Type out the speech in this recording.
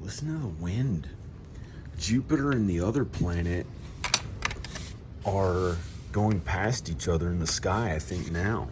Listen to the wind. Jupiter and the other planet are going past each other in the sky, I think now.